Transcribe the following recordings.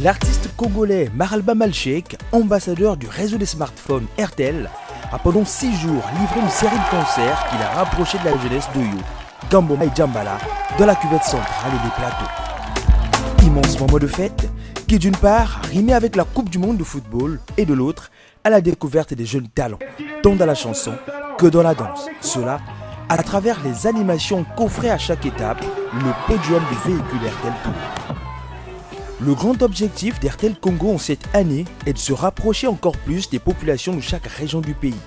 L'artiste congolais Maralba Malchek, ambassadeur du réseau des smartphones RTL, a pendant 6 jours livré une série de concerts qui l'a rapproché de la jeunesse d'Oyo, Gamboma et Djambala dans la cuvette centrale et des plateaux. Immense moment de fête qui d'une part rimait avec la Coupe du Monde de football et de l'autre à la découverte des jeunes talents, tant dans la chanson que dans la danse. Cela à travers les animations qu'offrait à chaque étape le podium du véhicule RTL Tour. Le grand objectif d'RTL Congo en cette année est de se rapprocher encore plus des populations de chaque région du pays.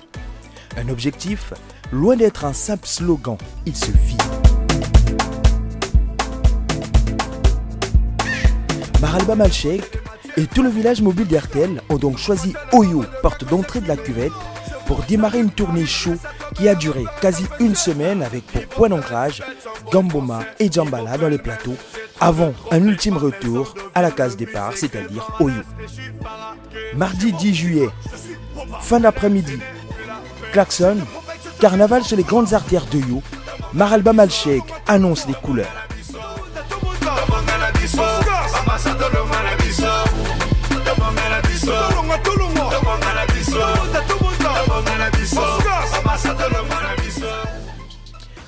Un objectif loin d'être un simple slogan, il se vit. Maralba Malchek et tout le village mobile d'RTL ont donc choisi Oyo, porte d'entrée de la cuvette, pour démarrer une tournée show qui a duré quasi une semaine avec pour point d'ancrage Gamboma et Djambala dans les plateaux avant un ultime retour à la case départ, c'est-à-dire Oyo. Mardi 10 juillet, fin d'après-midi, klaxon, carnaval sur les grandes artères d'Oyo, Maralba Malchek annonce les couleurs.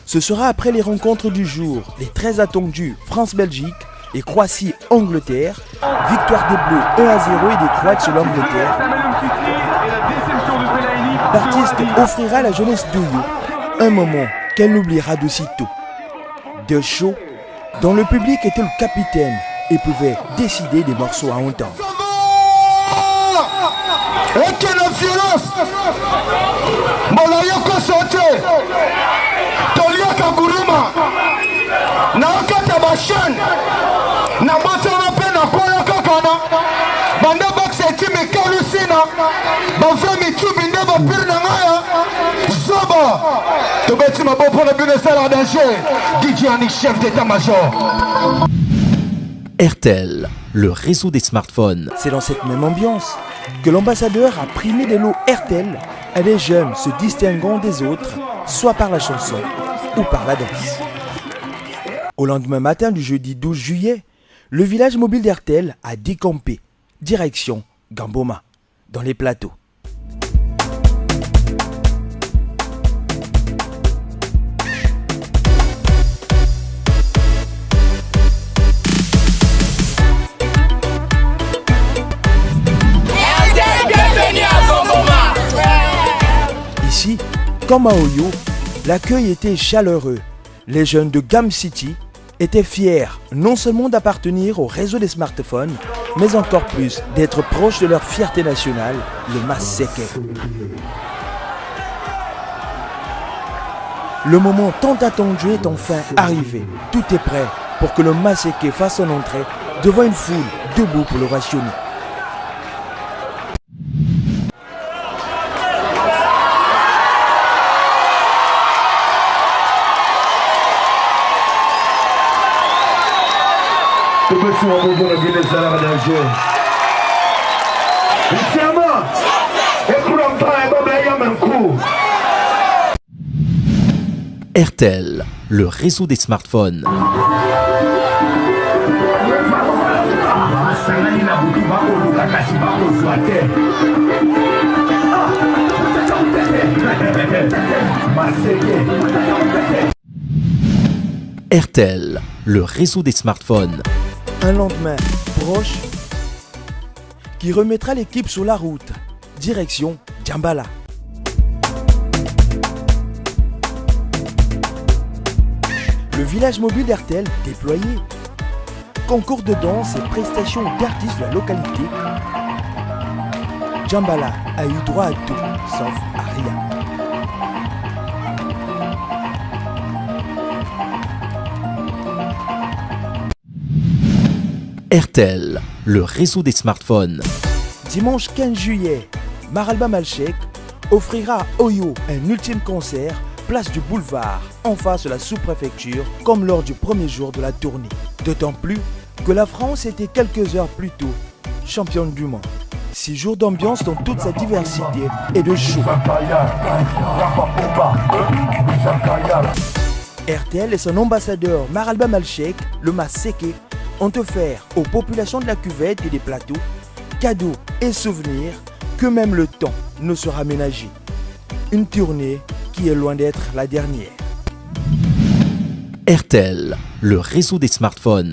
Ce sera après les rencontres du jour, les très attendus France-Belgique et Croatie-Angleterre, victoire des Bleus 1-0 et des Croates sur l'Angleterre. L'artiste offrira à la jeunesse d'Oyo un moment qu'elle n'oubliera d'aussitôt. De show, dont le public était le capitaine et pouvait décider des morceaux à entendre. Et que la violence Molayoko Sote Toliaka Guruma Naokata Bashan Nabotana Pena Koyaka Kana Banda Bakse Time Kalusina Baframi Tubinde Bapirna Ngaya Zoba Tobeti Mabo pour le but de Salah danger DJ Annick, chef d'état-major. RTL, le réseau des smartphones. C'est dans cette même ambiance que l'ambassadeur a primé des lots RTL à des jeunes se distinguant des autres, soit par la chanson ou par la danse. Au lendemain matin du jeudi 12 juillet, le village mobile d'RTL a décampé, direction Gamboma, dans les plateaux. Ici, comme à Oyo, l'accueil était chaleureux. Les jeunes de Gam City étaient fiers non seulement d'appartenir au réseau des smartphones, mais encore plus d'être proches de leur fierté nationale, le Masséké. Le moment tant attendu est enfin arrivé. Tout est prêt pour que le Masséké fasse son entrée devant une foule debout pour l'ovationner. RTL, le réseau des smartphones. RTL, le réseau des smartphones. Un lendemain proche qui remettra l'équipe sur la route, direction Djambala. Le village mobile d'RTL déployé, concours de danse et prestations d'artistes de la localité, Djambala a eu droit à tout, sauf à rien. RTL, le réseau des smartphones. Dimanche 15 juillet, Maralba Malchek offrira à Oyo un ultime concert, place du boulevard, en face de la sous-préfecture, comme lors du premier jour de la tournée. D'autant plus que la France était quelques heures plus tôt championne du monde. 6 jours d'ambiance dans toute sa diversité et de show. RTL et son ambassadeur Maralba Malchek, le Masséké, ont offert aux populations de la cuvette et des plateaux cadeaux et souvenirs que même le temps ne sera ménagé. Une tournée qui est loin d'être la dernière. RTL, le réseau des smartphones.